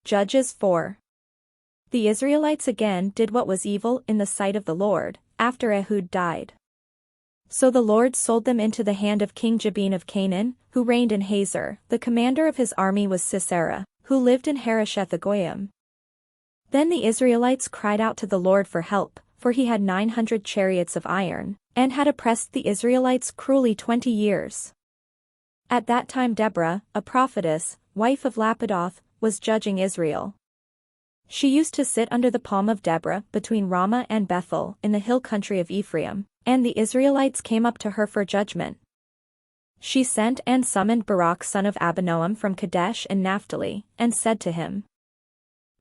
Judges 4. The Israelites again did what was evil in the sight of the Lord, after Ehud died. So the Lord sold them into the hand of King Jabin of Canaan, who reigned in Hazor. The commander of his army was Sisera, who lived in Harosheth-Agoyim. Then the Israelites cried out to the Lord for help, for he had 900 chariots of iron, and had oppressed the Israelites cruelly 20 years. At that time Deborah, a prophetess, wife of Lapidoth, was judging Israel. She used to sit under the palm of Deborah between Ramah and Bethel in the hill country of Ephraim, and the Israelites came up to her for judgment. She sent and summoned Barak son of Abinoam from Kadesh in Naphtali, and said to him,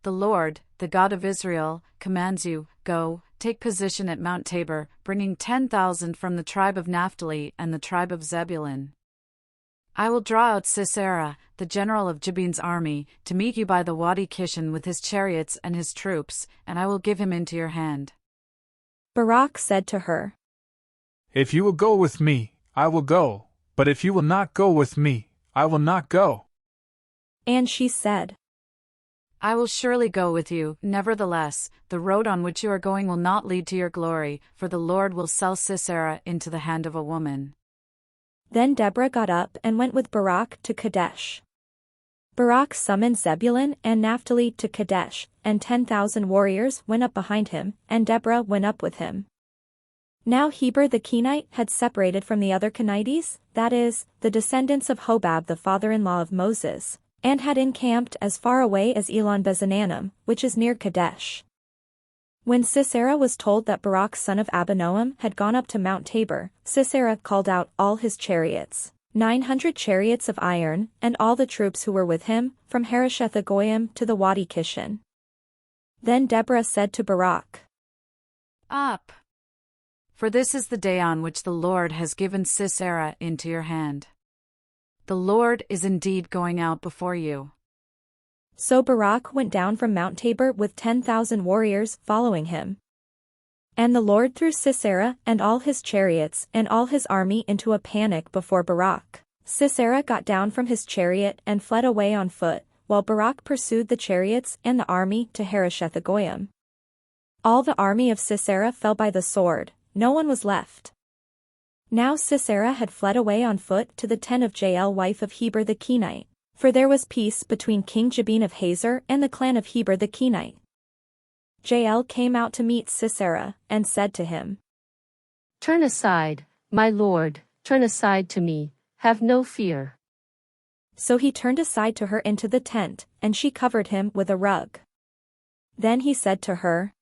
"The Lord, the God of Israel, commands you, go, take position at Mount Tabor, bringing 10,000 from the tribe of Naphtali and the tribe of Zebulun. I will draw out Sisera, the general of Jabin's army, to meet you by the Wadi Kishon with his chariots and his troops, and I will give him into your hand." Barak said to her, "If you will go with me, I will go, but if you will not go with me, I will not go." And she said, "I will surely go with you, nevertheless, the road on which you are going will not lead to your glory, for the Lord will sell Sisera into the hand of a woman." Then Deborah got up and went with Barak to Kadesh. Barak summoned Zebulun and Naphtali to Kadesh, and 10,000 warriors went up behind him, and Deborah went up with him. Now Heber the Kenite had separated from the other Kenites, that is, the descendants of Hobab the father-in-law of Moses, and had encamped as far away as Elon Bezananim, which is near Kadesh. When Sisera was told that Barak son of Abinoam had gone up to Mount Tabor, Sisera called out all his chariots, 900 chariots of iron, and all the troops who were with him, from Harosheth-Agoyim to the Wadi Kishon. Then Deborah said to Barak, "Up! For this is the day on which the Lord has given Sisera into your hand. The Lord is indeed going out before you." So Barak went down from Mount Tabor with 10,000 warriors following him. And the Lord threw Sisera and all his chariots and all his army into a panic before Barak. Sisera got down from his chariot and fled away on foot, while Barak pursued the chariots and the army to Harosheth-Agoyim. All the army of Sisera fell by the sword, no one was left. Now Sisera had fled away on foot to the tent of Jael wife of Heber the Kenite, for there was peace between King Jabin of Hazor and the clan of Heber the Kenite. Jael came out to meet Sisera, and said to him, "Turn aside, my lord, turn aside to me, have no fear." So he turned aside to her into the tent, and she covered him with a rug. Then he said to her,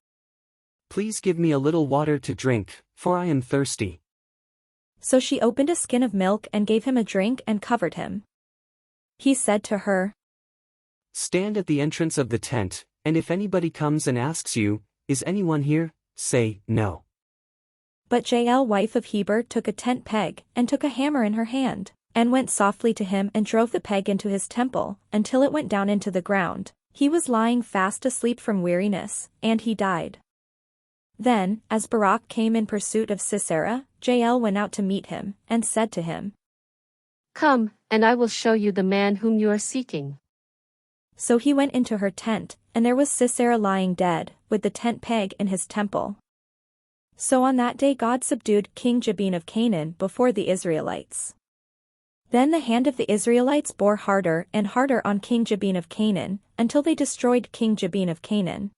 "Please give me a little water to drink, for I am thirsty." So she opened a skin of milk and gave him a drink and covered him. He said to her, "Stand at the entrance of the tent, and if anybody comes and asks you, 'Is anyone here?' say, 'No.'" But Jael wife of Heber took a tent peg, and took a hammer in her hand, and went softly to him and drove the peg into his temple, until it went down into the ground. He was lying fast asleep from weariness, and he died. Then, as Barak came in pursuit of Sisera, Jael went out to meet him, and said to him, "Come, and I will show you the man whom you are seeking." So he went into her tent, and there was Sisera lying dead, with the tent peg in his temple. So on that day God subdued King Jabin of Canaan before the Israelites. Then the hand of the Israelites bore harder and harder on King Jabin of Canaan, until they destroyed King Jabin of Canaan.